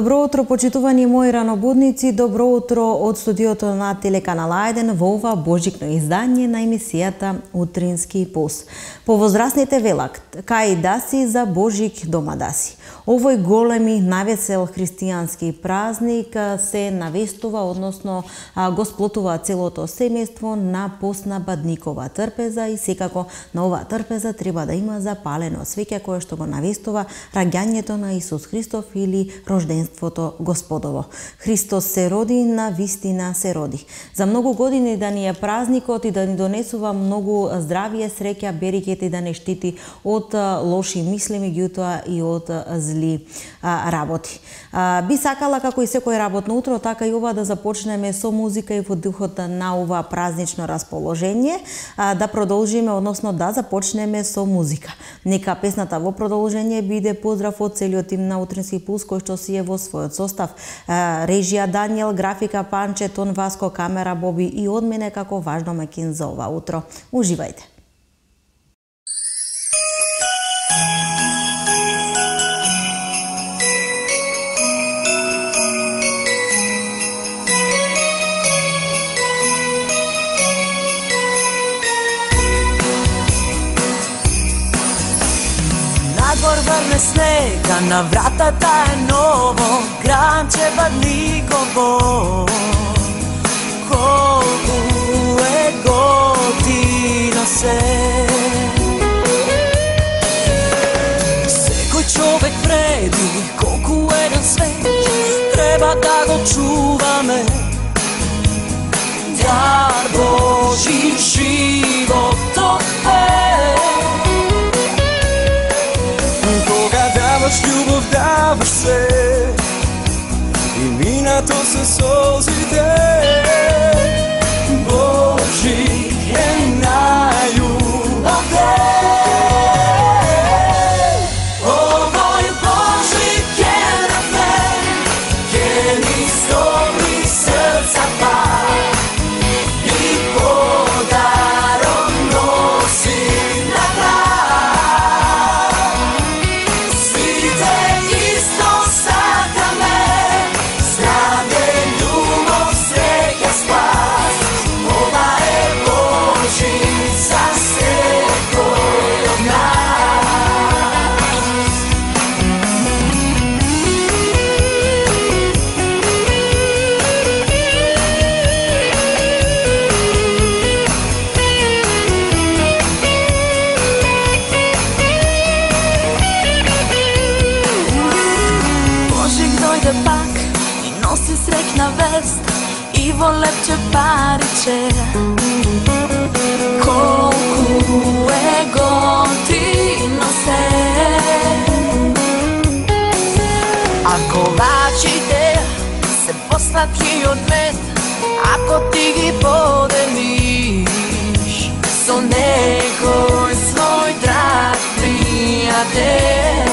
Добро утро, почитувани мои ранобудници, добро утро од студиото на телеканал 1 во ова божикно издание на емисијата Утрински пулс. Повозрасните велат, кај даси за Божик дома даси. Овој големи, навесел христијански празник се навестува, односно го сплотува целото семејство на постна бадникова трпеза и секако на оваа трпеза треба да има запалено свеќе кое што го навестува раѓањето на Исус Христов или рожденството Господово. Христос се роди, на вистина се роди. За многу години да ни е празникот и да ни донесува многу здравие, среќа, берекет и да не штити од лоши мисли, меѓутоа и од зли работи. Би сакала како и секој работно утро, така и ова да започнеме со музика и во духот на ова празнично расположение, да продолжиме, односно да започнеме со музика. Нека песната во продолжение биде поздрав од целиот тим на Утрински пулс кој што си е во својот состав. Режија Даниел, графика Панче, тон Васко, камера Боби и од мене како ваш домаќин за ова утро. Уживајте. Врне снега, на вратата е ново гранче бадниково. Колку е готино се. Секој човек вреди, колку еден свет, треба да го чуваме. Дар Божи животот е. Љубов даваш се и минато се солзите. Божи е најубав ден. Овој Божик е на мен, ќе ни стопи срца пак и подарок носи на край. И во лепче париче, колку е готино се. А ковачите се посладки од мед, ако ти ги поделиш со некој свој драг пријател.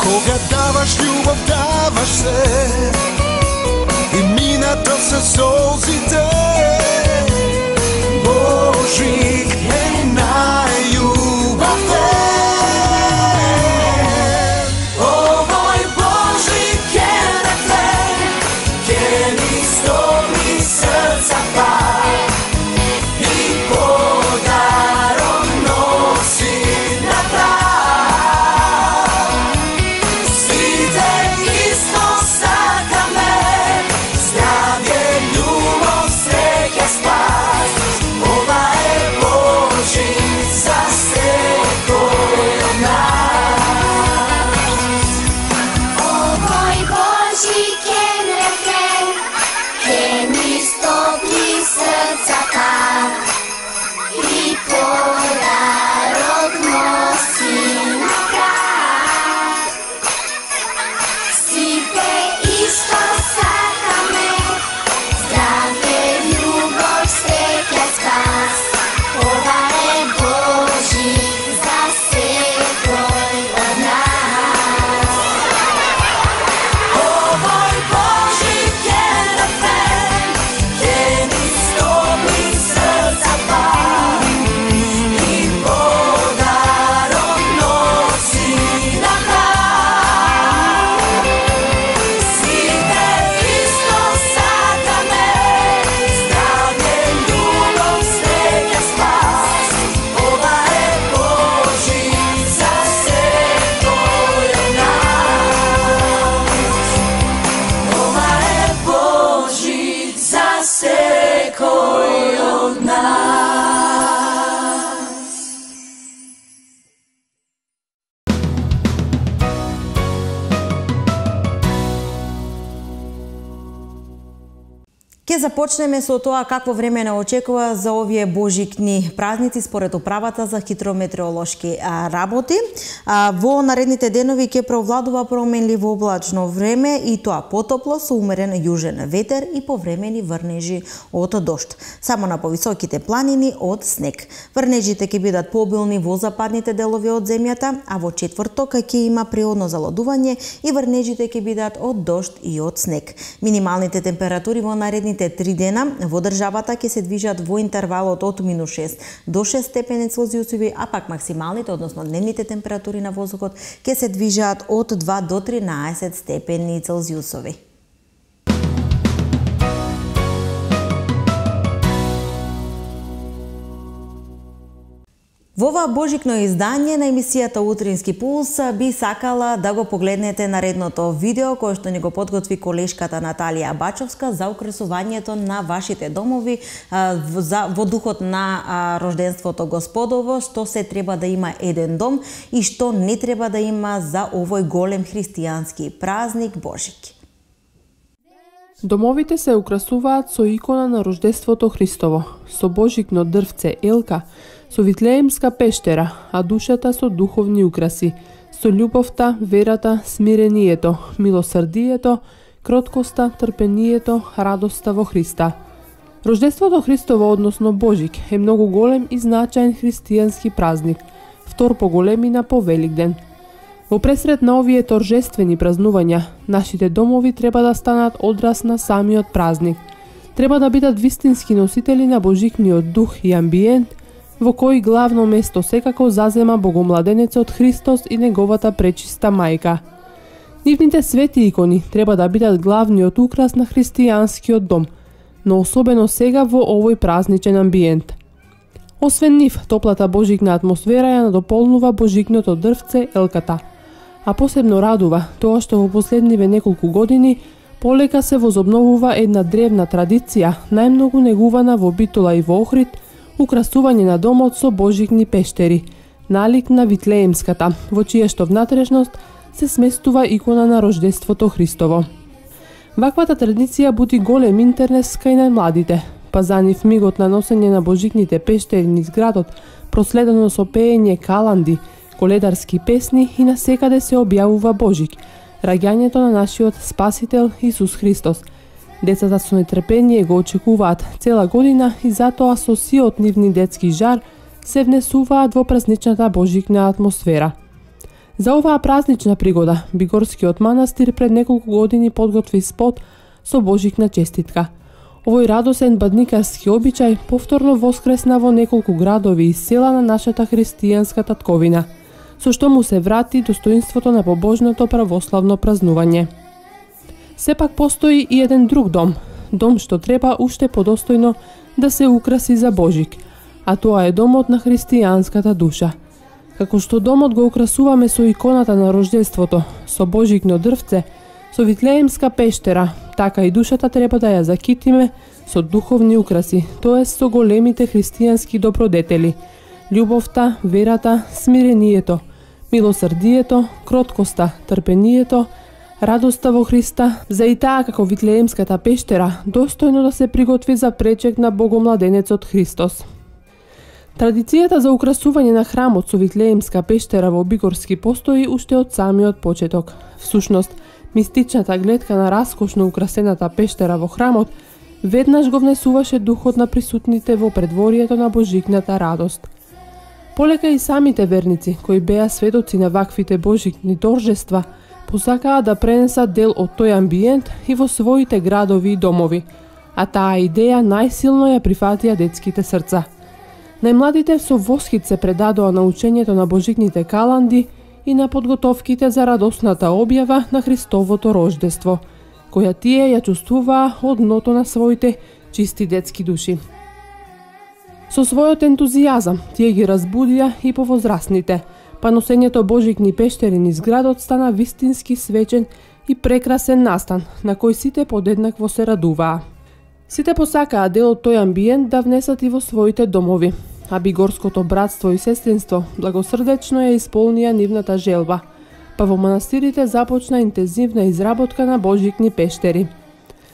Кога даваш љубов, даваш се и минато се солзите. Божик е најубав ден. Овој Божик е на мен, ќе ни стопи срца пак и подарок носи на край. Сите исто сакаме, здравје, љубов, Ке започнеме со тоа какво време не очекува за овие божикни празници според управата за хидрометеоролошки работи. Во наредните денови ќе преовладува променливо облачно време и тоа потопло со умерен јужен ветер и повремени врнежи од дожд. Само на повисоките планини од снег. Врнежите ќе бидат пообилни во западните делови од земјата, а во четврток ќе има природно залодување и врнежите ќе бидат од дожд и од снег. Минималните температури во наредните 3 дена во државата ќе се движат во интервалот од -6 до 6 степени Целзиусови, а пак максималните, односно дневните температури на воздухот ќе се движат од 2 до 13 степени Целзиусови. Во ова божикно издание на емисијата Утрински пулс би сакала да го погледнете наредното видео кое што ни го подготви колешката Наталија Бачовска за украсувањето на вашите домови во духот на рожденството Господово, што се треба да има еден дом и што не треба да има за овој голем христијански празник Божик. Домовите се украсуваат со икона на рождеството Христово, со божикно дрвце елка, со витлеемска пештера, а душата со духовни украси, со љубовта, верата, смирението, милосрдието, кроткоста, трпението, радоста во Христа. Рождеството Христово, односно Божик, е многу голем и значаен христијански празник, втор по големина по Великден. Во пресред на овие торжествени празнувања, нашите домови треба да станат одраз на самиот празник. Треба да бидат вистински носители на божикниот дух и амбиент, во кој главно место секако зазема Богомладенецот Христос и неговата пречиста мајка. Нивните свети икони треба да бидат главниот украс на христијанскиот дом, но особено сега во овој празничен амбиент. Освен нив, топлата божикна атмосфера ја надополнува божикното дрвце елката, а посебно радува тоа што во последниве неколку години полека се возобновува една древна традиција, најмногу негувана во Битола и во Охрид, украсување на домот со божикни пештери, налик на Витлеемската, во чија што внатрешност се сместува икона на рождеството Христово. Ваквата традиција буди голем интерес кај најмладите, па за нив мигот на носење на божикните пештери низ градот, проследено со пеење каланди, коледарски песни и насекаде се објавува Божик, раѓањето на нашиот Спасител Исус Христос. Децата со нетрпение го очекуваат цела година и затоа со сиот нивни детски жар се внесуваат во празничната божикна атмосфера. За оваа празнична пригода, Бигорскиот манастир пред неколку години подготви спот со божикна честитка. Овој радосен бадникарски обичај повторно воскресна во неколку градови и села на нашата христијанска татковина, со што му се врати достоинството на побожното православно празнување. Сепак постои и еден друг дом што треба уште подостојно да се украси за Божик, а тоа е домот на христијанската душа. Како што домот го украсуваме со иконата на рождеството, со божикно дрвце, со витлеемска пештера, така и душата треба да ја закитиме со духовни украси, тоест со големите христијански добродетели, љубовта, верата, смирението, милосрдието, кроткоста, трпението, радоста во Христа, за и таа како Витлеемската пештера, достојно да се приготви за пречек на Богомладенецот Христос. Традицијата за украсување на храмот со Витлеемска пештера во Бигорски постои уште од самиот почеток. Всушност, мистичната гледка на раскошно украсената пештера во храмот веднаш го внесуваше духот на присутните во предворието на божикната радост. Полека и самите верници, кои беа сведоци на ваквите божикни торжества, посакаа да пренесат дел од тој амбиент и во своите градови и домови, а таа идеја најсилно ја прифатија детските срца. Најмладите со восхит се предадоа на учењето на божикните каланди и на подготовките за радосната објава на Христовото рождество, која тие ја чувствуваа од дното на своите чисти детски души. Со својот ентузијазам тие ги разбудија и повозрасните, па носењето божикни пештери низ градот стана вистински свечен и прекрасен настан, на кој сите подеднакво се радуваа. Сите посакаа дел од тој амбиент да внесат и во своите домови, а Бигорското братство и сестринство благосрдечно ја исполнија нивната желба, па во манастирите започна интензивна изработка на божикни пештери.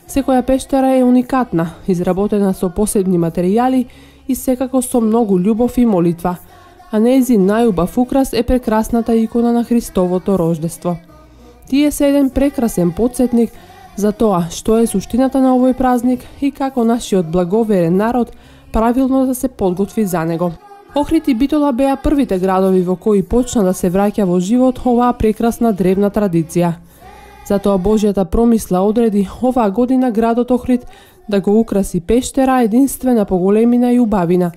Секоја пештера е уникатна, изработена со посебни материјали и секако со многу љубов и молитва, а нејзин најубав украс е прекрасната икона на Христовото рождество. Тие се еден прекрасен потсетник за тоа што е суштината на овој празник и како нашиот благоверен народ правилно да се подготви за него. Охрид и Битола беа првите градови во кои почна да се враќа во живот оваа прекрасна древна традиција. Затоа Божјата промисла одреди оваа година градот Охрид да го украси пештера единствена по големина и убавина,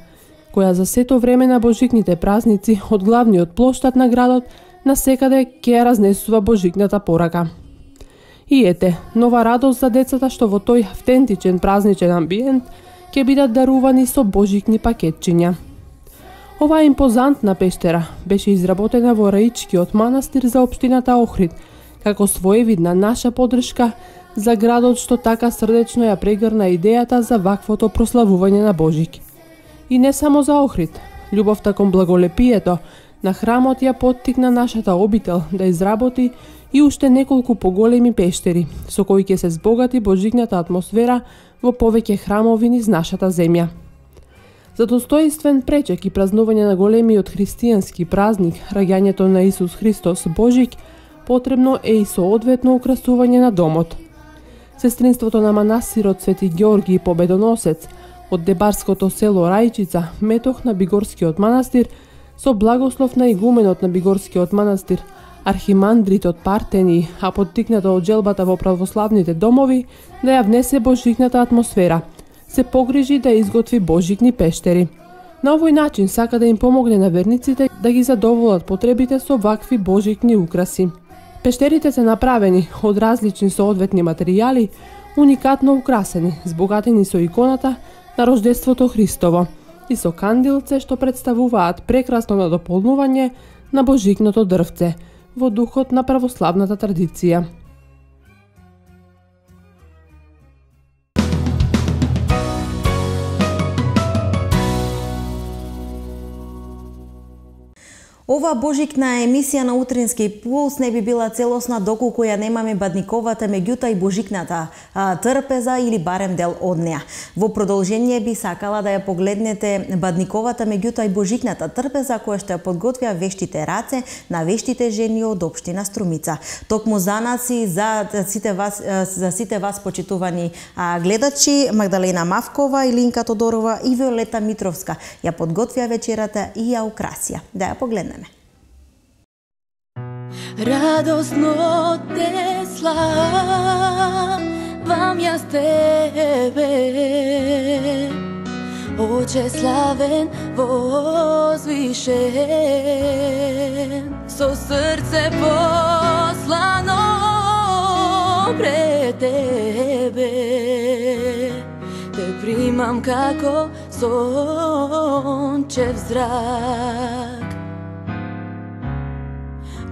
која за сето време на божикните празници од главниот плоштад на градот насекаде ќе ја разнесува божикната порака. И ете, нова радост за децата што во тој автентичен празничен амбиент ќе бидат дарувани со божикни пакетчиња. Оваа импозантна пештера беше изработена во Раичкиот манастир за општината Охрид, како своевидна наша поддршка за градот што така срдечно ја прегрна идејата за ваквото прославување на Божик. И не само за Охрид, љубовта кон благолепието на храмот ја поттикна нашата обител да изработи и уште неколку поголеми пештери, со кои ќе се збогати божикната атмосфера во повеќе храмови низ нашата земја. За достоинствен пречек и празнување на големиот христијански празник, раѓањето на Исус Христос Божик, потребно е и соодветно украсување на домот. Сестринството на манастирот Свети Ѓорги Победоносец од Дебарското село Рајчица, метох на Бигорскиот манастир, со благослов на игуменот на Бигорскиот манастир, архимандритот Партени, а поттикнато од желбата во православните домови да ја внесе божикната атмосфера, се погрижи да изготви божикни пештери. На овој начин сака да им помогне на верниците да ги задоволат потребите со вакви божикни украси. Пештерите се направени од различни соодветни материјали, уникатно украсени, збогатени со иконата на Рождеството Христово и со кандилце што представуваат прекрасно надополнување на божикното дрвце во духот на православната традиција. Ова божикна емисија на Утрински пулс не би била целосна доколку ја немаме бадниковата, меѓута и божикната трпеза или барем дел од неа. Во продолжение би сакала да ја погледнете бадниковата, меѓута и божикната трпеза која што ја подготвија вештите раце на вештите жени од општина Струмица. Токму за нас и за сите вас почитувани гледачи, Магдалена Мавкова, Илинка Тодорова и Виолета Митровска ја подготвија вечерата и ја украсија. Да ја погледнеме. Радосно те славам јас тебе, Оче славен, возвишен, со срце послано пред тебе. Те примам како сончев зрак.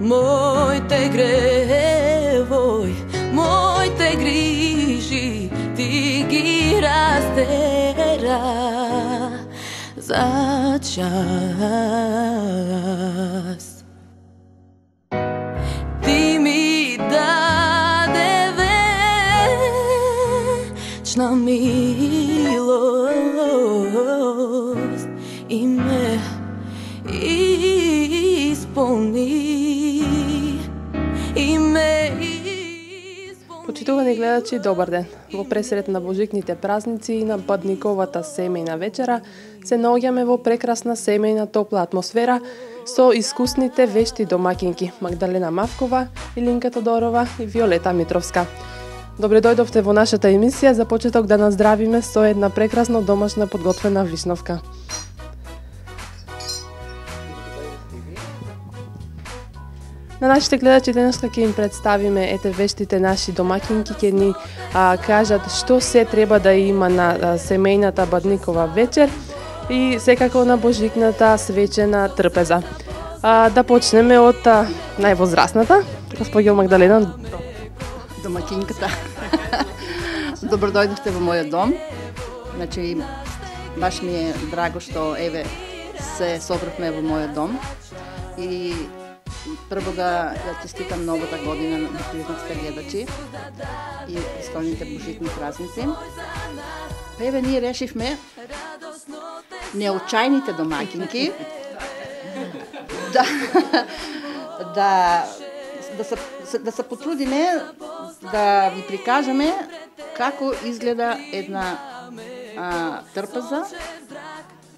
Моите гревој, моите грижи, ти ги растера за час. Ти ми даде вечна милост и ме исполни. Почитувани гледачи, добар ден. Во пресред на божикните празници и на бадниковата семејна вечера се наоѓаме во прекрасна семејна топла атмосфера со искусните вешти домакинки Магдалена Мавкова, Илинка Тодорова и Виолета Митровска. Добре дојдовте во нашата емисија. За почеток да наздравиме со една прекрасно домашна подготвена вишновка. На нашите гледачи денеска ќе им представиме вештите наши домакинки, ќе ни кажат што се треба да има на семејната бадникова вечер и секако на божикната свечена трпеза. Да почнеме од највозрасната, госпоѓа Магдалена. Домакинката. Добро дојдовте во мојот дом. Значи, баш ми е драго што еве се собравме во мојот дом и прво да ја честитам новата година на признатите гледачи и престолните божитни празници. Еве ние решивме неочајните домакинки да се потрудиме да ви прикажеме како изгледа една трпеза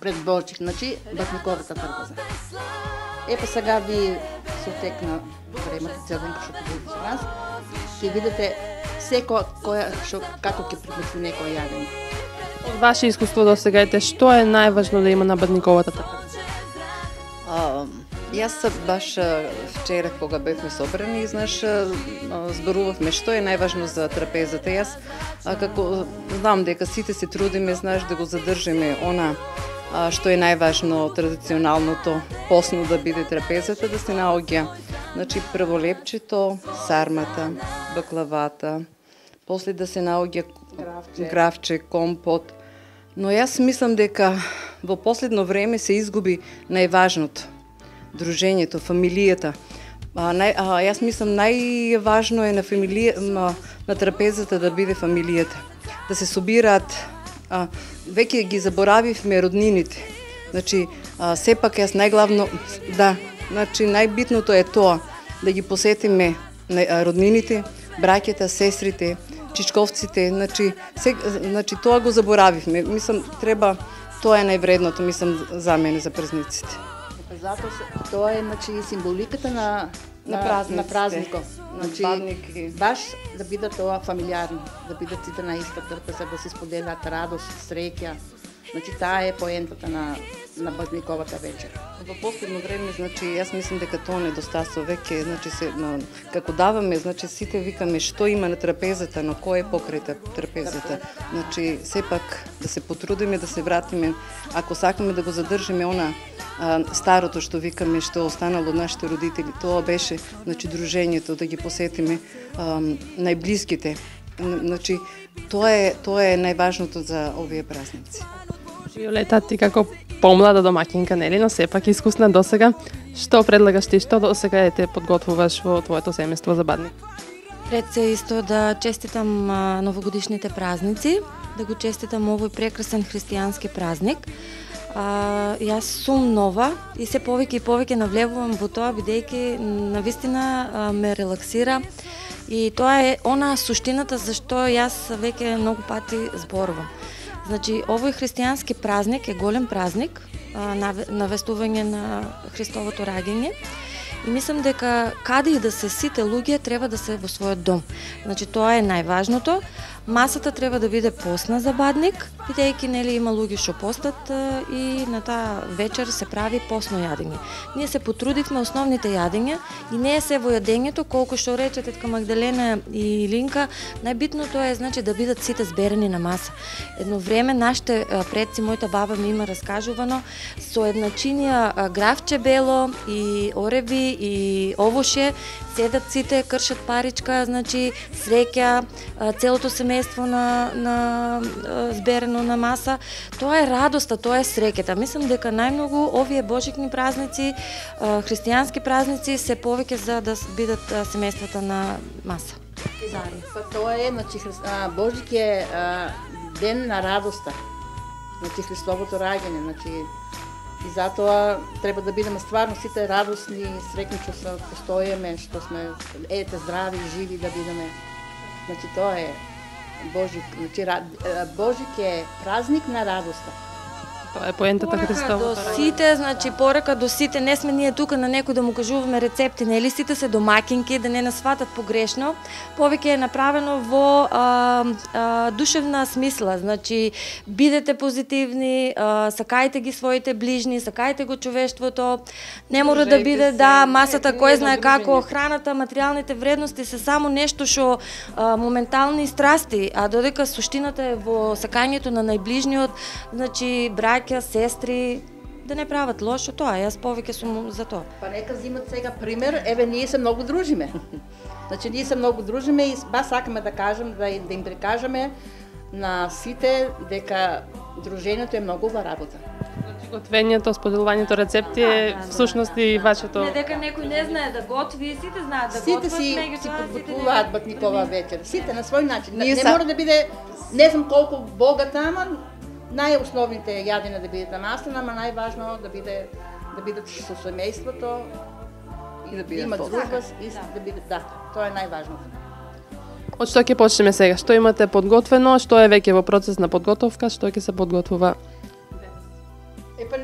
пред Божик, значи батниковата трпеза. Епа сега ви се отекна времето целенко што видите со нас, ќе видите секој како ќе примисли некој јадење. Од ваше искуство до сега, што е најважно да има на бадниковата трпеза? Јас баш вчера кога бевме собрани, знаеш, зборувавме што е најважно за трапезата. Јас како знам дека сите се трудиме, знаеш, да го задржиме она што е најважно традиционалното посно да биде трапезата, да се наоѓа. Значи прво лепчето, сармата, баклавата, после да се наоѓа гравче, компот. Но јас мислам дека во последно време се изгуби најважното. Дружењето, фамилијата. Јас мислам најважно е на трапезата да биде фамилијата. Да се собираат, веќе ги заборавивме роднините. Значи, сепак јас најглавно, значи најбитното е тоа, да ги посетиме роднините, браќата, сестрите, чичковците, значи тоа го заборавивме. Мислам, треба, тоа е највредното, мислам, за мене, за празниците. Затоа тоа е, значи, символиката на празникот. Значи, баш да биде тоа фамилиарно, да бидат сите на иста трпеза, да се споделат радост, среќа. Значи, таа е поентата на бадниковата вечер. Во последно време, значи, јас мислам дека тоа недостасува веќе, значи како даваме, значи сите викаме што има на трапезата, но кој е покрај трапезата. Значи, сепак да се потрудиме да се вратиме, ако сакаме да го задржиме она старото што викаме, што останало од нашите родители, тоа беше, значи, дружењето, да ги посетиме најблиските. Значи, тоа е најважното за овие празници. Виолета, ти како помлада домакинка, нели, но сепак искусна досега, што предлагаш ти, што досега те подготвуваш во твоето семејство за Бадник? Пред се исто да честитам новогодишните празници, да го честитам овој прекрасен христијански празник. Јас сум нова и се повеќе и повеќе навлегувам во тоа, бидејќи навистина ме релаксира и тоа е она суштината зашто јас веќе многу пати зборувам. Значи, овој христијански празник е голем празник, навестување на Христовото раѓање. И мислам дека каде и да се сите луѓе треба да се во својот дом. Значи, тоа е најважното. Масата треба да биде постна за Бадник, бидејќи нели има луѓе што постат и на таа вечер се прави постно јадење. Ние се потрудивме основните јадења и не е се во јадењето, колку што рече тетка Магдалена и Линка, најбитното е, значи, да бидат сите зберени на маса. Едно време нашите предци, мојата баба ми има раскажувано, со едначинија гравче бело и ореви и овоше, седат сите, кршат паричка, значи среќа, целото семејство на зберено на маса. Тоа е радоста, тоа е среќата. Мислам дека најмногу овие божикни празници, христијански празници се повеќе за да бидат семејствата на маса. Па тоа е, значи, Божик е ден на радоста. Значи, Христовото раѓање, значи, и затоа треба да бидеме стварно сите радосни, среќни што се постоиме, што сме здрави, живи да бидеме. Значи, тоа е Божик, значи, Божик е празник на радоста. Тоа е поентата Христова. До сите, значи порека до сите, не сме ние тука на некој да му кажуваме рецепти, нели сите се домакинки, да не нас сватат погрешно. Повеќе е направено во душевна смисла, значи бидете позитивни, сакајте ги своите ближни, сакајте го човештвото. Не мора да биде масата кој знае како, храната, материјалните вредности се само нешто што моментални страсти, а додека суштината е во сакањето на најближниот, значи браќа, сестри, да не прават лошо тоа, јас повеќе сум за тоа. Па нека зимат сега пример, еве ние се многу дружиме. Значи ние се многу дружиме и бас сакаме да кажем, да им прикажеме на сите дека дружењето е многу убава работа. Готвењето, споделувањето рецепти е всушност и вашето. Не дека некој не знае да готви, сите знаат да Сите готват, си меѓутоа подготвуваат батникова вечер. Сите на свој начин. Ние Не са- мора да биде, не знам колку богата, ама најосновните јадења да бидат намастена, ама најважно да бидат со семејството И да бидат имат вкусни. дружба и да бидат, да, тоа е најважното. Од што ќе почнеме сега? Што имате подготвено, што е веќе во процес на подготовка, што ќе се подготвува? Епа,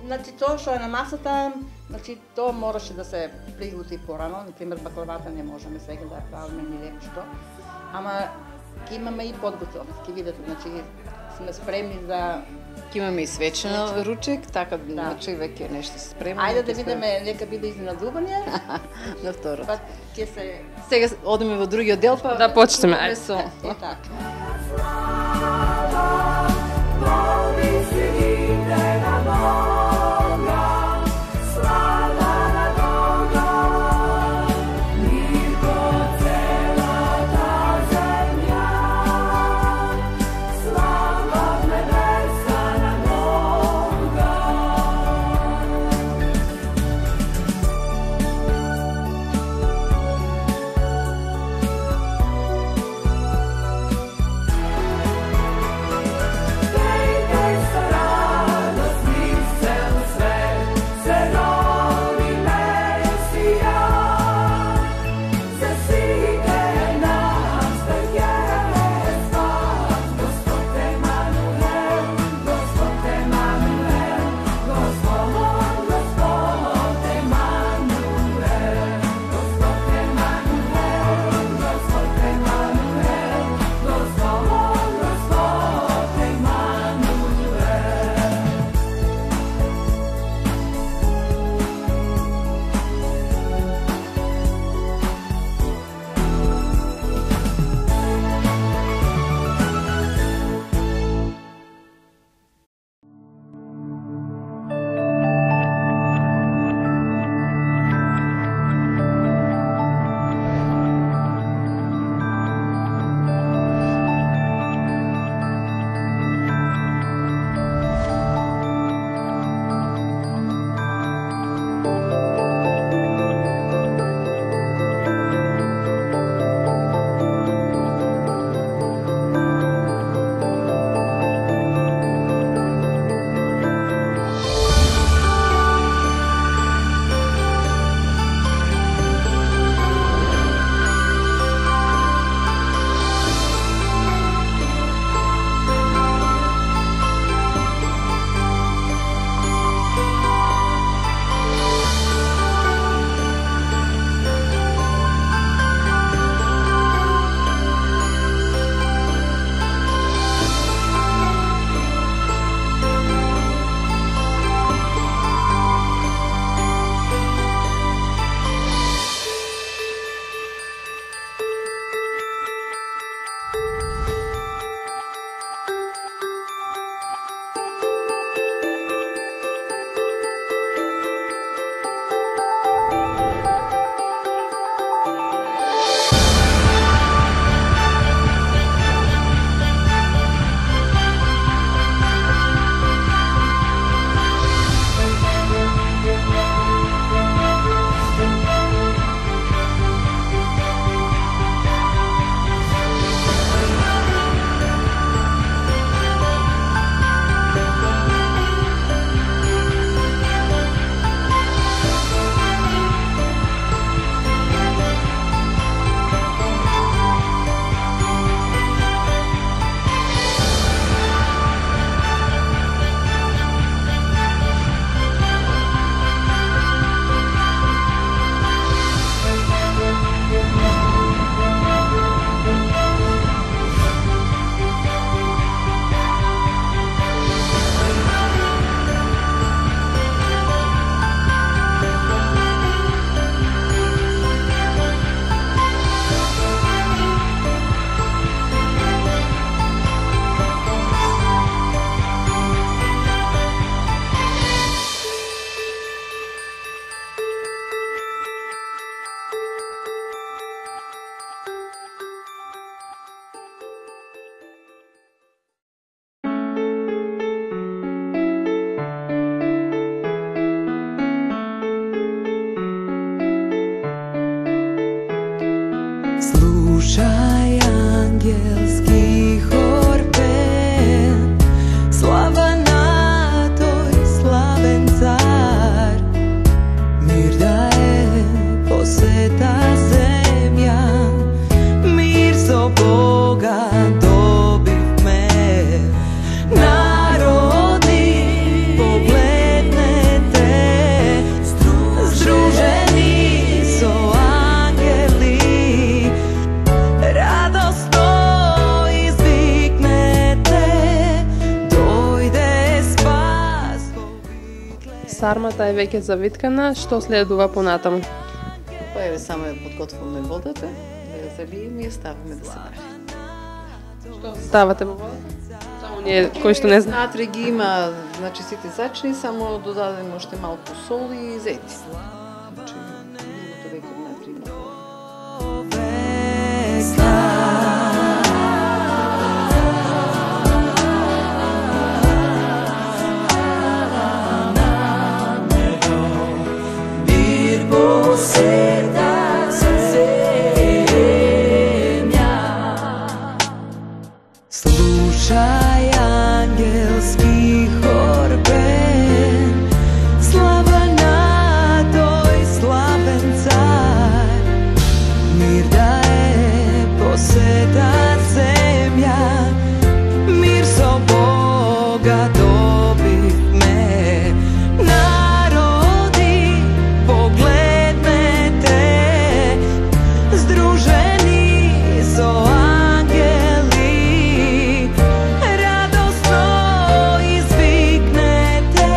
значи тоа што е на масата, значи тоа мораше да се приготви порано, например баклавата не можеме сега да ја правиме ни лепо што. Ама ќе имаме и подготовка, ќе видите, значи сме спремни за Ќе имаме и свечено ручек, така значи веќе нешто се спремно. ајде да видиме, нека биде изненадување, на второто. па ќе се Сега одиме во другиот дел, па Да почнеме, ајде. со е така. Slušaj angelski hor pen, slava na toj slaven car, mir daje poseta zemlja, mir so Boga dobiv me. Narodi poglednete, združeni so angeli, radosno izviknete, dojde spas. Сармата е веќе завиткана, што следува понатаму? Па еве само ја подготвуваме водата, да ја завиеме и ја ставиме да се вари. Што ставате во водата? Само ние кои што не знаат. Натре ги има, значи сите зачини, само додадеме уште малку сол и зети. Значи, другото веќе натре има. Slušaj angelski hor pen, slava na toj slaven car, mir daje poseta zemlja, mir so Boga dobiv me. Narodi poglednete, združeni so angeli, radosno izviknete,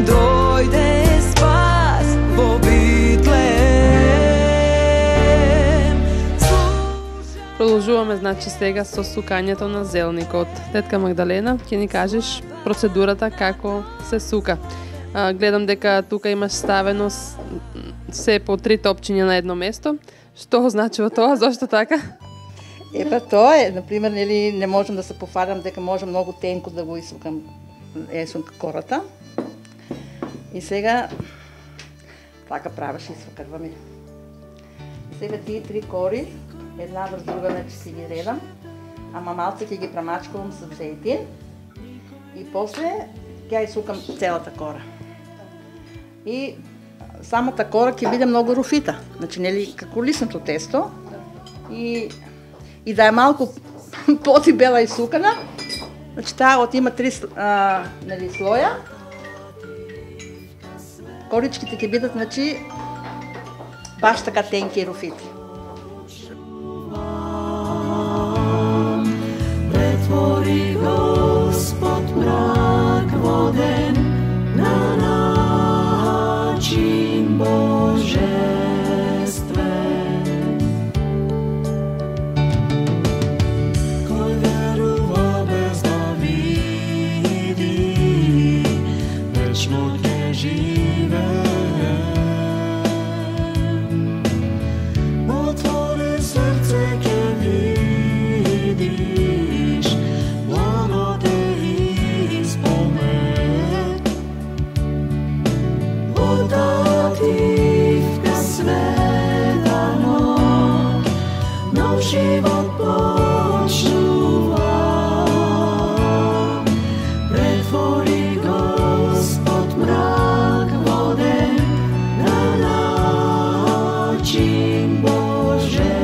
dojde spas vo Битлем. Продолжуваме значи сега со сукањето на зелникот. Тетка Магдалена, ќе ни кажеш процедурата како се сука. Гледам дека тука имаш ставено се по 3 топчиња на едно место. Што означува тоа? Зошто така? Епа тоа е, например, нели не можам да се пофарам дека може многу тенко да го исукам кората. И сега така правиш и свакрваме. И сега тие 3 кори, една врз друга значи си ги редам, ама малце ќе ги премачкувам со зейтин и после ќе исукам целата кора. И самата кора ќе биде многу руфита, значи нели како лисното тесто и да е малку потибела исукана, значи таа има 3 нели слоја. Коричките ќе бидат значи баш така тенки и руфити. Pretvori Gospod mrak voden na način božestven. Koji veruje bez da vidi, večno ќе žive. Otvori srce ќе vidiš, blagote ispomen. Vodativka sveta nog, nov život počuva. Pretvori Gospod mrak voden na način božestven.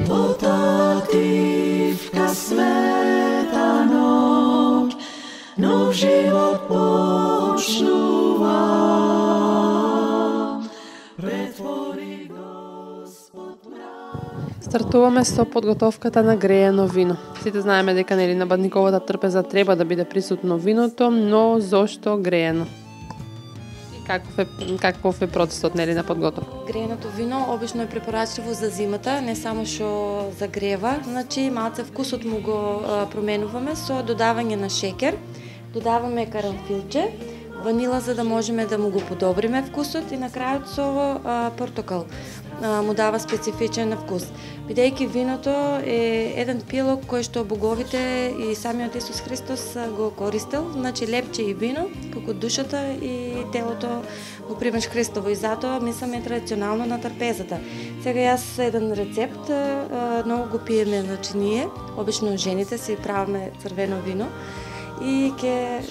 Vodativka sveta nog, nov život počuva. Pretvori Gospod mrak. Стартуваме со подготовката на греено вино. Сите знаеме дека нели на бадниковата трпеза треба да биде присутно виното, но зошто греено? Каков е процесот нели на подготовка? Грееното вино обично е препорачливо за зимата, не само што загрева, значи малце вкусот му го променуваме со додавање на шекер, додаваме карамфилче, ванила за да можеме да му го подобриме вкусот и на крајот со портокал. Му дава специфичен вкус. Бидејќи виното е еден пилок кој што боговите и самиот Исус Христос го користел, значи лепче и вино, како душата и телото го примеш Христово и затоа мисламе традиционално на трпезата. Сега јас еден рецепт, многу го пиеме, значи ние, обично жените си правиме црвено вино и ќе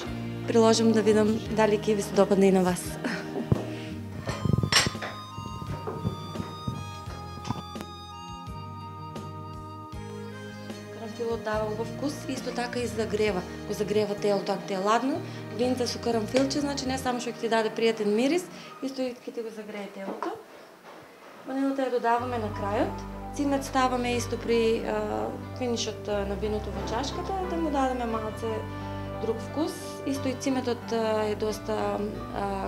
приложам да видам дали ќе ви се допадне и на вас. Карамфилот дава убав вкус, исто така и загрева. Го загрева телото, ако те е ладно. Винце со карамфилче, значи не само што ќе ти даде пријатен мирис, исто и ќе ти го загрее телото. Ванилата ја додаваме на крајот. Цимет ставаме исто при финишот на виното во чашката, да му дадеме малце друг вкус. Исто и циметот е доста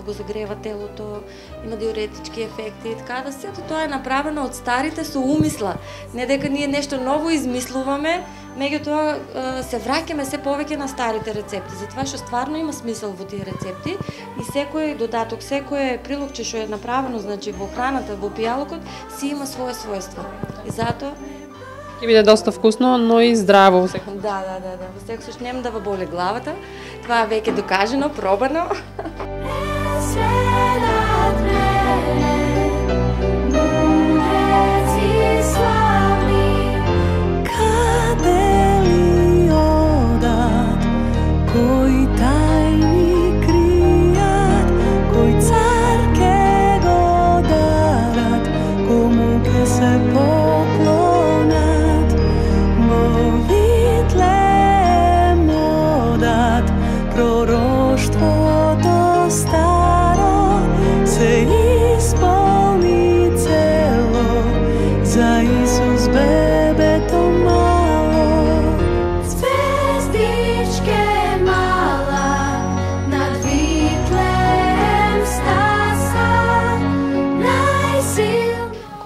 го загрева телото, има диуретички ефекти и така да сето тоа е направено од старите со умисла. Не дека ние нешто ново измислуваме, меѓутоа се враќаме се повеќе на старите рецепти, затоа што стварно има смисол во тие рецепти и секој додаток, секое прилукче што е направено, значи во храната, во пијалокот, си има свое својство. И затоа Ќе биде доста вкусно, но и здраво во секој. Да. Во секој случај нема да ве боли главата. Това е веќе докажано, пробано.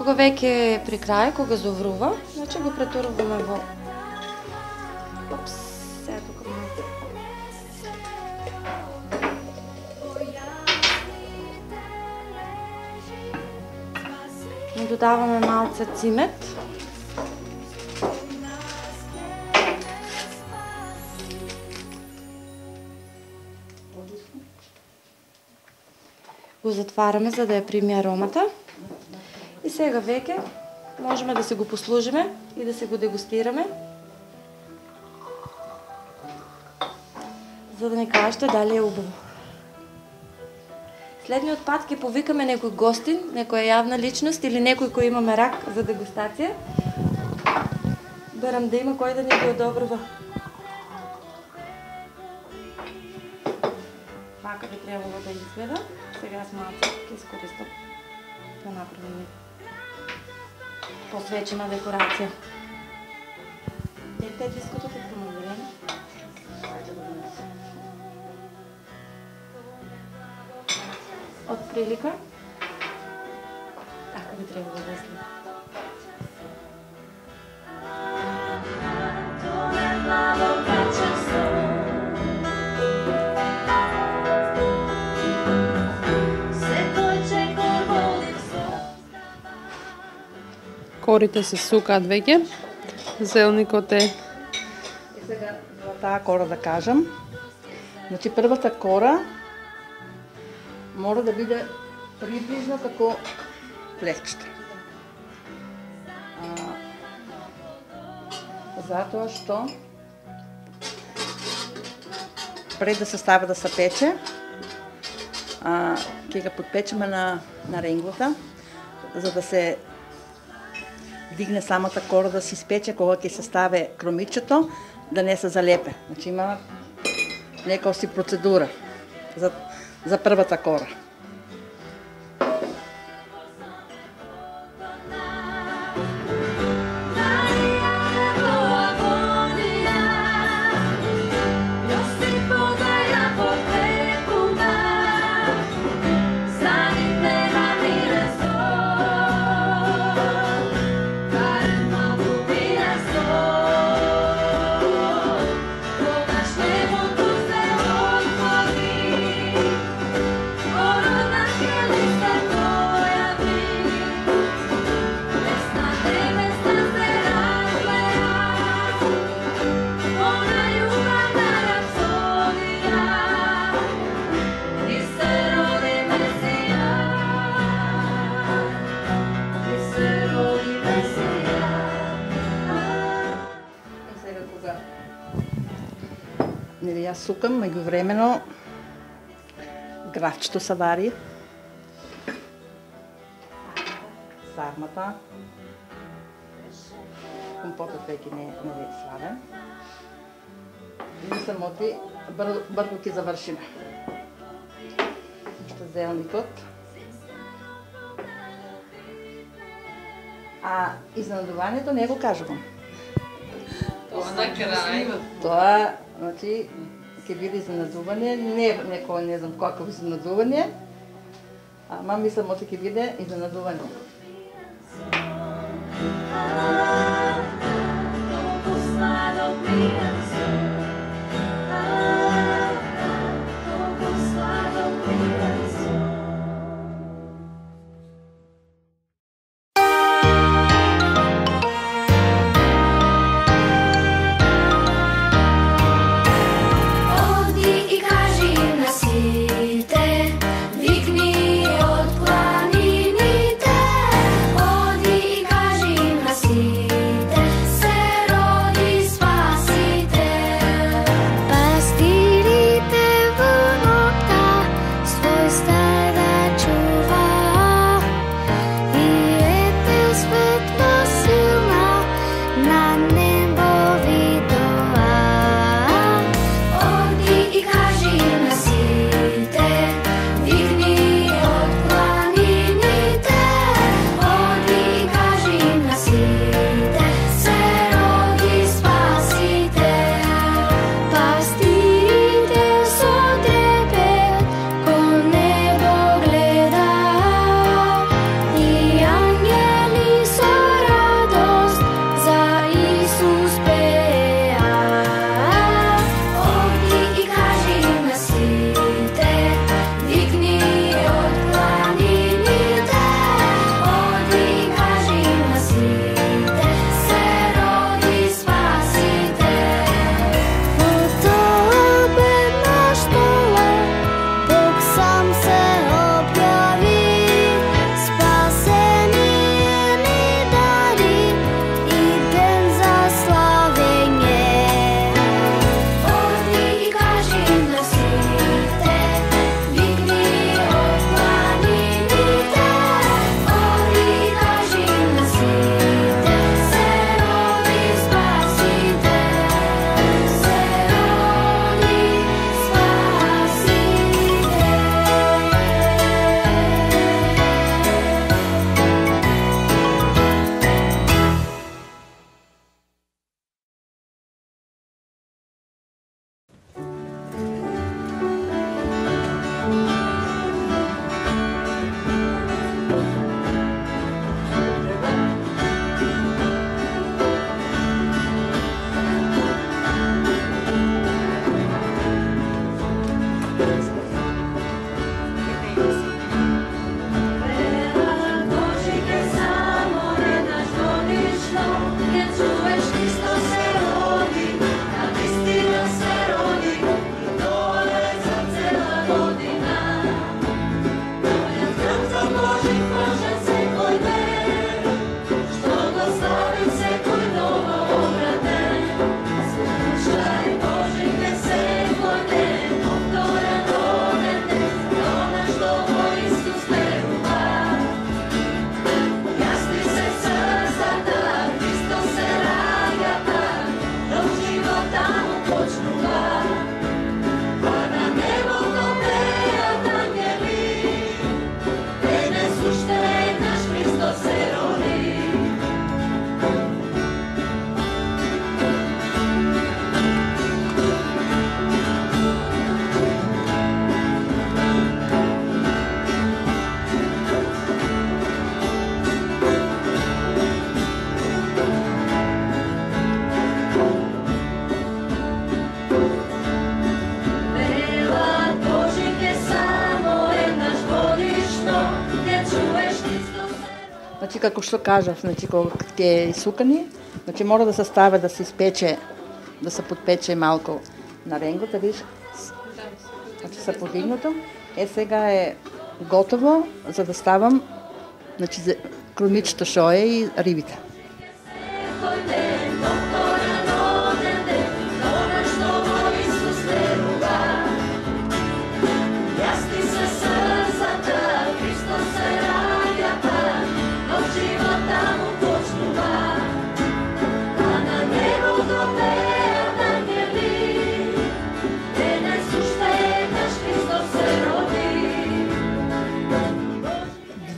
Кога веќе при крај, кога заврува, значи го претуруваме во... Опс, сега тука малце. Додаваме малце цимет. Го затвараме за да ја прими аромата. И сега веќе можеме да се го послужиме и да се го дегустираме. За да ни кажете дали е убаво. Следниот пат ќе повикаме некој гостин, некоја јавна личност или некој кој има мерак за дегустација. Барам да има кој да ни го одобрува. Вака би требало да изгледа. Сега јас малце ќе искористам да направим посвечена декорација. Дете диското е промовирано. Од прилика. Така би требало да изгледа. Корите се сукаат веќе. Зелникот е... И сега за таа кора да кажам. Значи првата кора мора да биде приближно како плевчета. Затоа што пред да се стави да се пече, ќе го подпечеме на ренглата, за да се дигне самата кора да се испече, кога ќе се стави кромичето, да не се залепе. Значи има некоја си процедура за првата кора. Нели јас сукам, меѓувремено гравчето се вари, сармата, компотот веќе не е славен. И самоти брзо ќе завршиме. Уште зелникот. А изненадувањето не го кажувам. Тоа на крај. Тоа, значи, ќе биде изненадување, некој не знам какво изненадување, ама мислам оце ќе биде изненадување. Значи, како што кажав, значи, кога ќе исукани, значи, мора да се стави да се испече, да се подпече малку на ренгото, видиш, значи, се подигнато. Сега е готово за да ставам, значи, круничето шо е и рибите.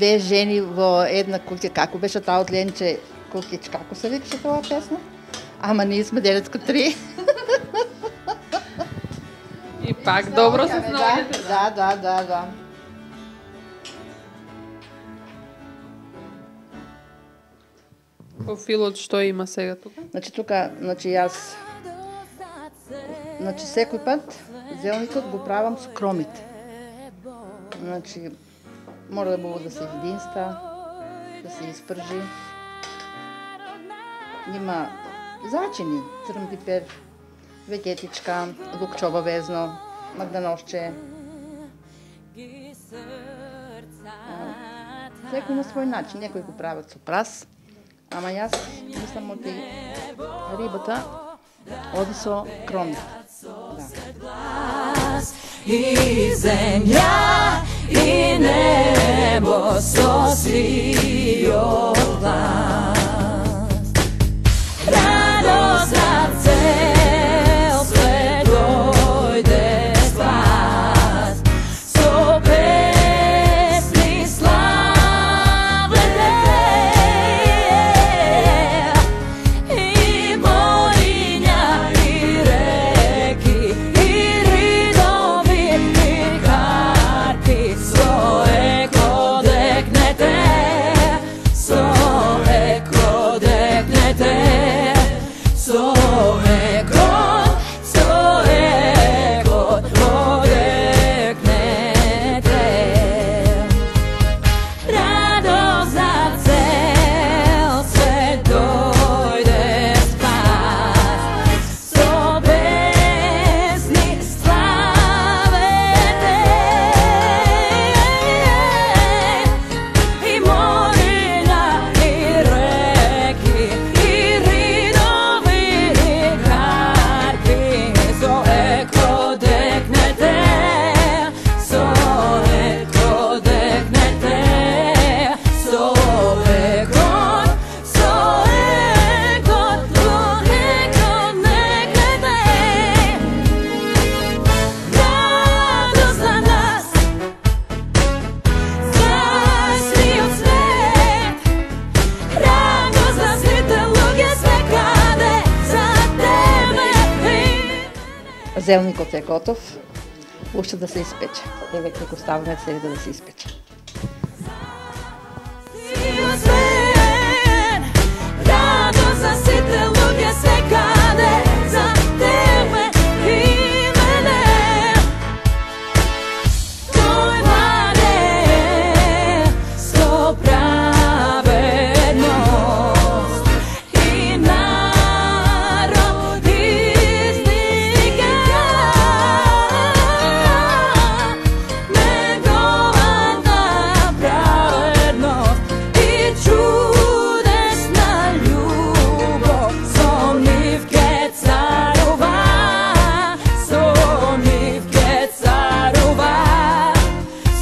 две жени во една куќа, како беше таа од Ленче, куќич, како се викаше тоа песна? Ама ние сме 903. И пак добро се снаоѓате. Да. Во филот што има сега тука? Јас секој пат зелникот го правам со кромите. Мора да се единста, да се испржи. Има зачини, црн пипер, вегетичка, лукче обавезно, магдановче. Секој на свој начин, некои го прават со прас, ама јас мислам од рибата оди со кроми. И земја и небо со сви од вас. Радост за цел свет дојде спас. Со песни славете и мориња и реки и ридови и карпи. Со еко декнете, со еко декнете, со еко одекнете. Радост за цел свет дојде спас. Со песни славете и мориња и реки и ридови и карпи. Со еко декнете, со еко декнете, со еко декнете. Радост за нас, за сиот свет, радост за сите луѓе свекаде, за тебе и Зелникот е готов, уште да се испече. Еве како ставаме сега да се испече. сиот свет, радост за сите луѓе свекаде, за тебе и мене. Тој владе со праведност и народ издига. Неговата праведност и чудесна љубов со нив ке царува, со нив ке царува,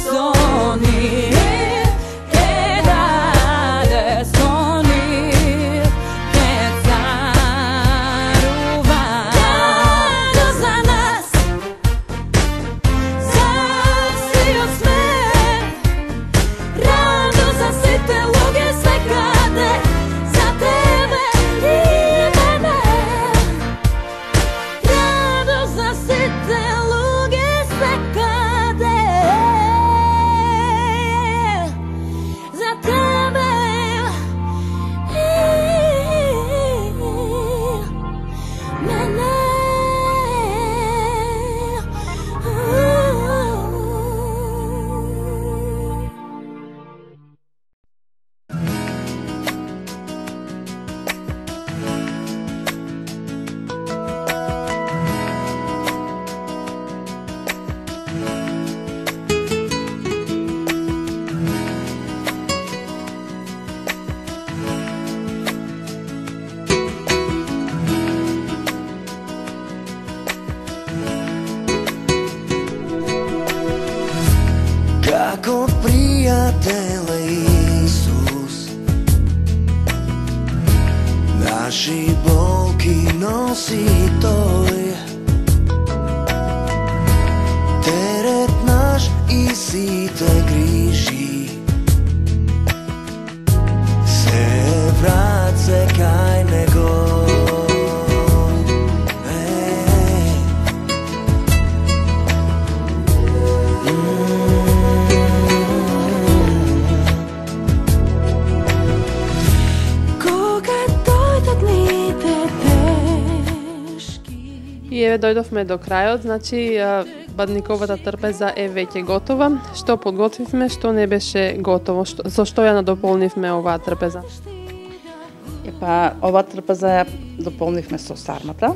со нив ке даде, со нив ке царува. Радост за нас, за сиот свет, радост за сите луѓе свекаде, за тебе и мене. Радост за сите луѓе свекаде, за тебе и мене. Како пријател е Исус, наши болки носи Тој. Терет наш и сите грижи И еве дојдовме до крајот, значи бадниковата трпеза е веќе готова. Што подготвивме, што не беше готово, со што ја надополнивме оваа трпеза? Оваа трпеза ја дополнивме со сармата,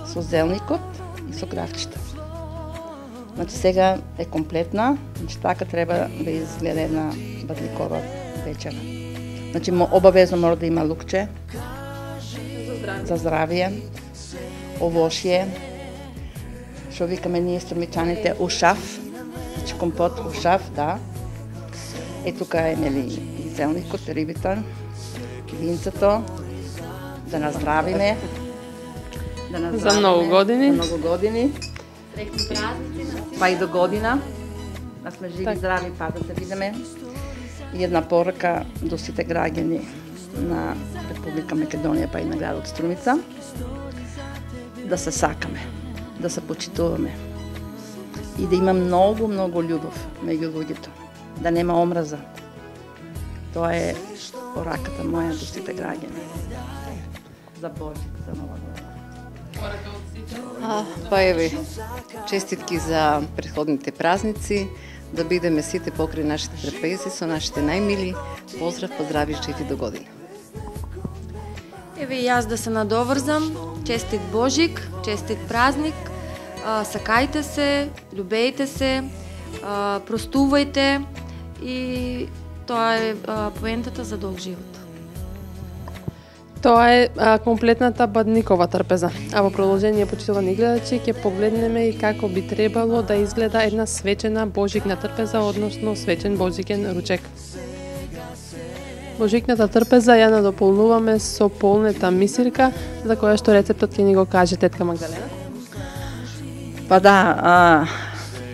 со зелникот и со гравчета. Значи сега е комплетна, значи така треба да изгледа една бадникова вечера. Значи обавезно мора да има лукче за здравие, овошје, што викаме ние струмичаните ушав, значи компот ушав, да. Тука е нели зелникот, рибите, винцето, да наздравиме. За многу години. За многу години. Па и до година. Да сме живи, здрави, па да се видиме. И една порака до сите граѓани на Република Македонија, па и на градот Струмица. Да се сакаме, да се почитуваме и да има многу, многу љубов меѓу луѓето. Да нема омраза. Тоа е пораката моја до сите граѓани. За Божик, за Нова година. Па еве, честитки за претходните празници, да бидеме сите покрај нашите трапези со нашите најмили. Поздрав, поздрави, живи до година. Еве и јас да се надоврзам. Честит Божик, честит празник. Сакајте се, љубејте се, простувајте и тоа е поентата за долг живот. Тоа е комплетната бадникова трпеза. А во продолжение, почитувани гледачи, ќе погледнеме и како би требало да изгледа една свечена божикна трпеза, односно свечен божикен ручек. Божикната трпеза ја надополнуваме со полнета мисирка, за која што рецептот ќе ни го каже тетка Магдалена. Па да,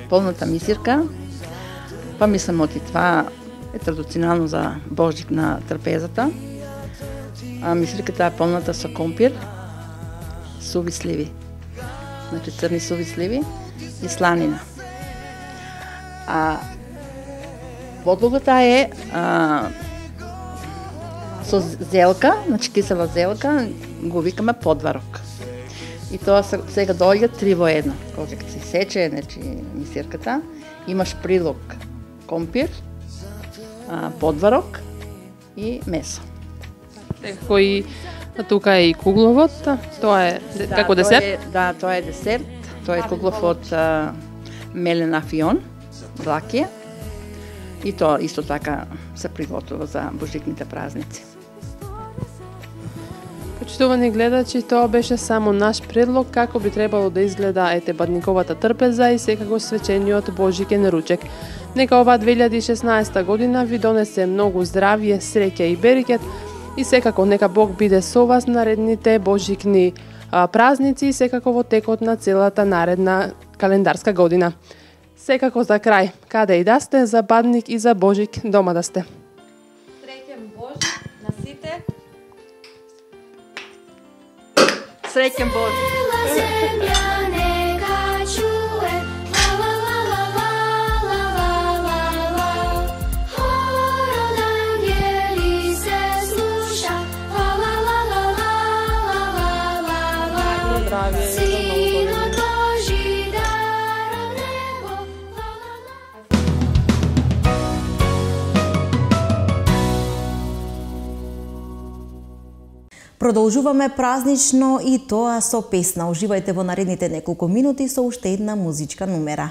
полната мисирка, па мислам оти това е традиционално за божик на трпезата. Мисирката е полната со компир, суви сливи, значи црни суви сливи и сланина. Подлогата е со зелка, значи кисела зелка, го викаме подварок. И тоа сега доаѓа 3 во 1. Кога се сече, значи мисирката, имаш прилог компир, подварок и месо. Кој тука е и кугловот, тоа е како десерт? Тоа е десерт, тоа е куглов од мелен афион, длакија, и тоа исто така се приготвува за божикните празници. Почитувани гледачи, тоа беше само наш предлог како би требало да изгледа бадниковата трпеза и секако свечениот божикен ручек. Нека оваа 2016 година ви донесе многу здравје, среќа и берекет, и секако нека Бог биде со вас наредните божикни празници и секако во текот на целата наредна календарска година. Секако за крај, каде и да сте, за бадник и за божик дома да сте. Среќен Божик на сите. Среќен Божик. Продолжуваме празнично и тоа со песна. Уживајте во наредните неколку минути со уште една музичка номера.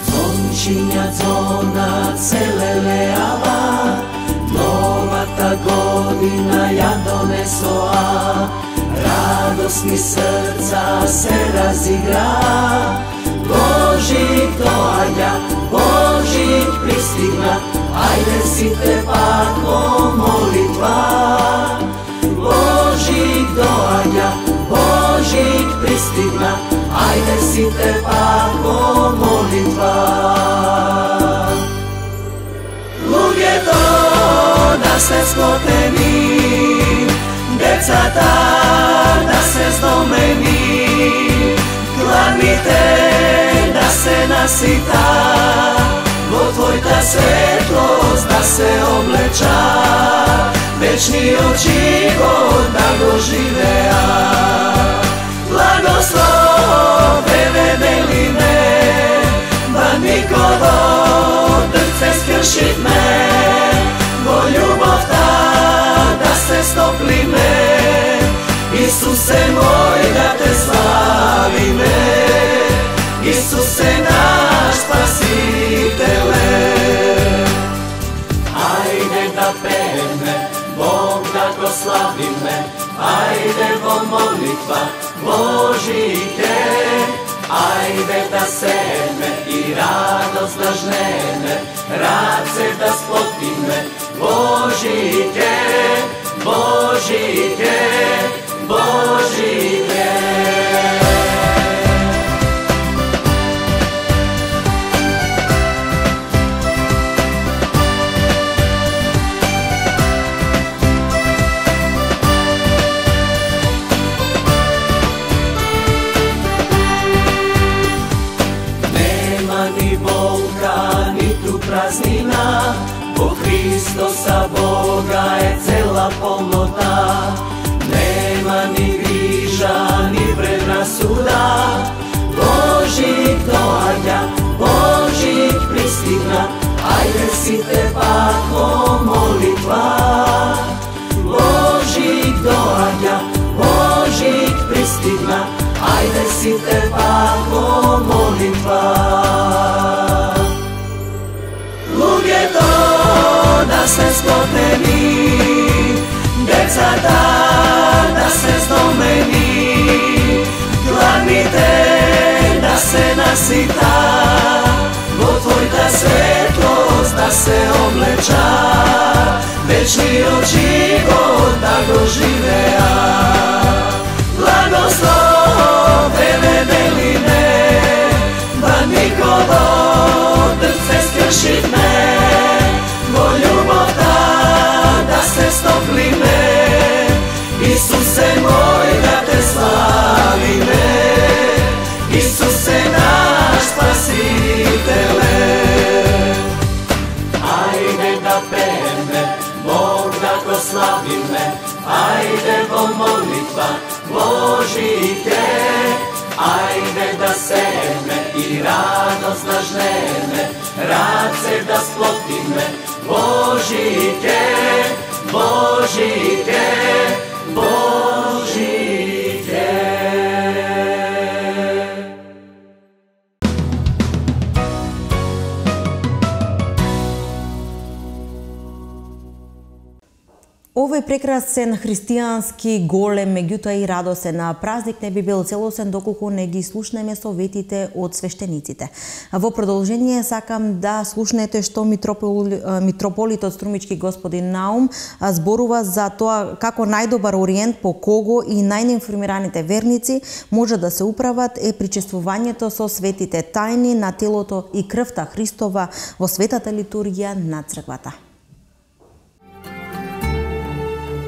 Звончиња звона целелеава, новата година ја донесоа, радосни срца се разигра. Божик доаѓа, Божик пристигна, ајде сите пак во молитва. Божик доаѓа, Божик пристигна, ајде сите пак во молитва. Луѓето да се сплотени, децата да се здомени, гладните да се насита, во Твојата светлост да се облеча, вечниот живот да го живеа. Благослове велиме, бандниково дрце скршивме, во љубовта да се стоплиме, Исусе мој да те славиме, Исусе наш Спасителе. Ајде да пееме, Бог да го славиме, ајде во молитва Божике, ајде да сееме и радост да жнееме, раце да сплотиме Божике, Божике, Божике. Празнина, во Христоса Бога е цела полнота, нема ни грижа, ни предрасуда. Божик доаѓа, Божик пристигна, ајде сите пак во молитва. Божик доаѓа, Божик пристигна, ајде сите пак во молитва. Луѓето да се сплотени, децата да се здомени, гладните да се насита, во Твојата светлост да се облеча, вечниот живот да го живеа. Благослове велиме, бандниково дрце скршивме, во љубовта да се стоплиме, Исусе мој да те славиме, Исусе наш Спасителе. Ајде да пееме, Бог да го славиме, ајде во молитва Божике, ајде да сееме и радост да жнееме, раце да сплотиме Божике, Божике, Божике. Овој прекрасен христијански голем, меѓутоа и радосен празник не би бил целосен доколку не ги слушнеме советите од свештениците. Во продолжение сакам да слушнете што митрополитот Струмички господин Наум зборува за тоа како најдобар ориент по кого и најнеинформираните верници може да се управат е причествувањето со светите тајни на телото и крвта Христова во светата литургија на црквата.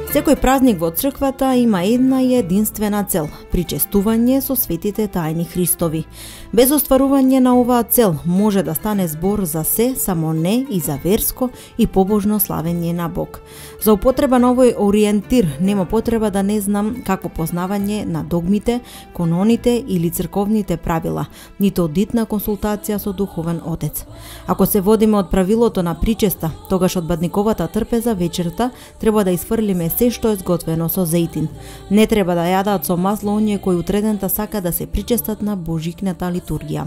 Секој празник во црквата има една и единствена цел – причестување со светите тајни Христови. Без остварување на оваа цел може да стане збор за се, само не и за верско и побожно славење на Бог. За употреба на овој ориентир нема потреба да не знам какво познавање на догмите, кононите или црковните правила, нито одитна консултација со духовен отец. Ако се водиме од правилото на причеста, тогаш од бадниковата трпеза вечерта треба да изфрлиме се што е сготвено со зејтин. Не треба да јадаат со масло оние кои утредента сака да се причестат на божикната литургија.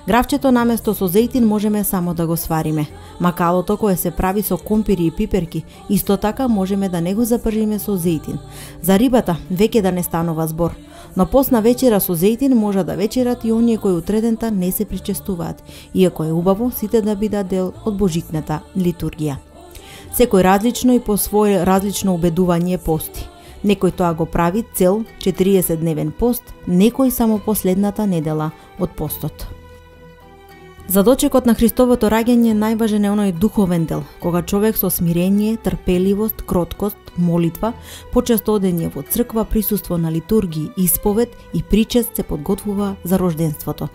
Гравчето наместо со зејтин можеме само да го свариме. Макалото кое се прави со компири и пиперки, исто така можеме да не го запржиме со зејтин. За рибата веќе да не станува збор. Но посна вечера со зејтин може да вечерат и оние кои утредента не се причестуваат, иако е убаво сите да бидат дел од божикната литургија. Секој различно и по своје различно убедување пости. Некој тоа го прави цел 40-дневен пост, некој само последната недела од постот. За дочекот на Христовото раѓање најважен е оној духовен дел, кога човек со смирение, трпеливост, кроткост, молитва, почесто одење во црква, присуство на литургии, исповед и причест се подготвува за рожденството.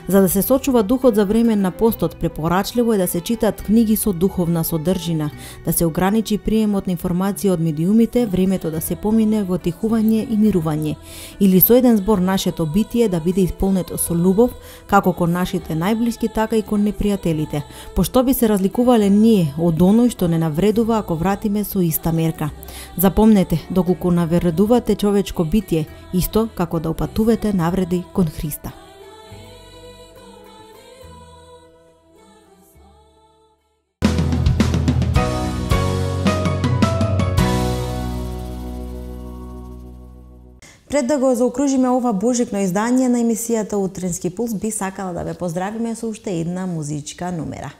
За да се сочува духот за време на постот, препорачливо е да се читат книги со духовна содржина, да се ограничи приемот на информација од медиумите, времето да се помине во тихување и мирување, или со еден збор нашето битие да биде исполнето со љубов, како кон нашите најблиски, така и кон непријателите, пошто би се разликувале ние од оној што не навредува ако вратиме со иста мерка. Запомнете, доколку навредувате човечко битие, исто како да упатувате навреди кон Христа. Пред да го заокружиме ова божикно издание на емисијата Утрински пулс, би сакала да ве поздравиме со уште една музичка номера.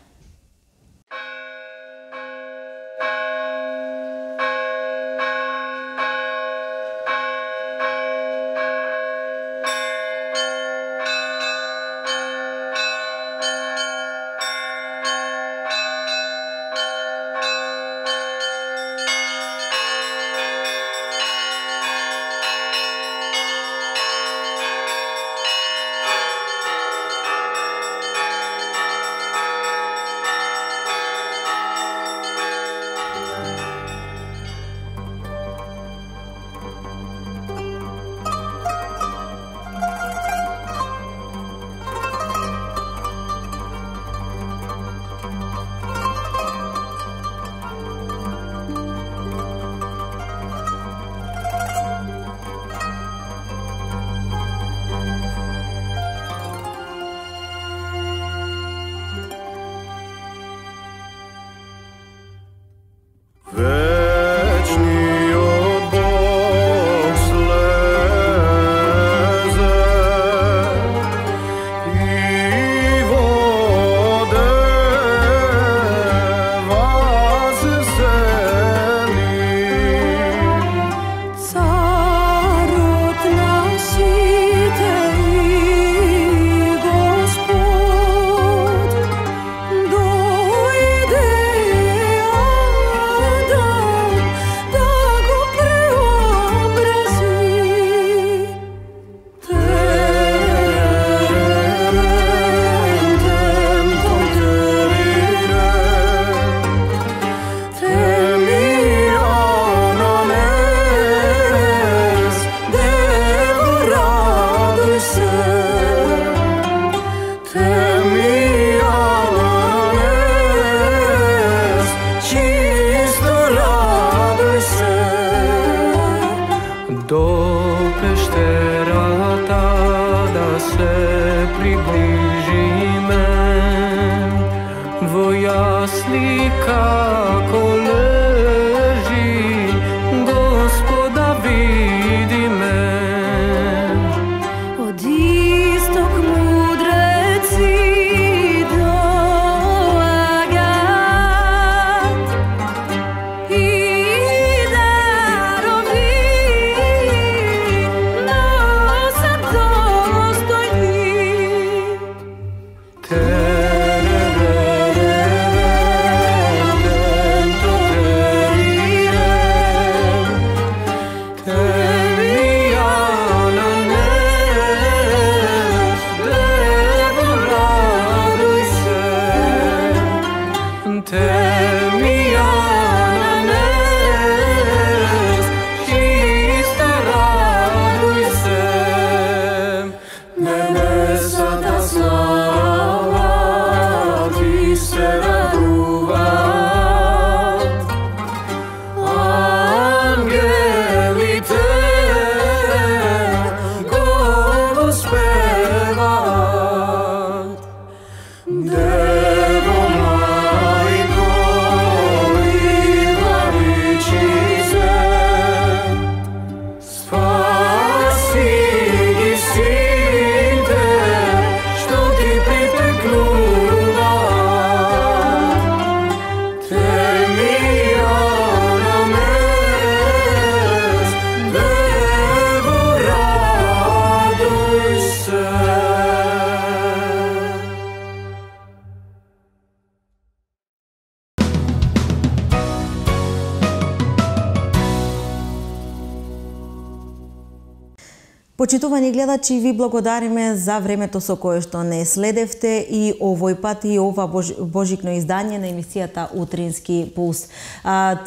Почитувани гледачи, ви благодариме за времето со кое што не следевте и овој пат и ова божикно издание на емисијата Утрински пулс.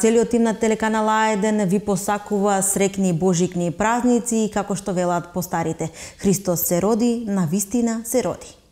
Целиот тим на телеканал А1 ви посакува срекни божикни празници и како што велат постарите, Христос се роди, на вистина се роди.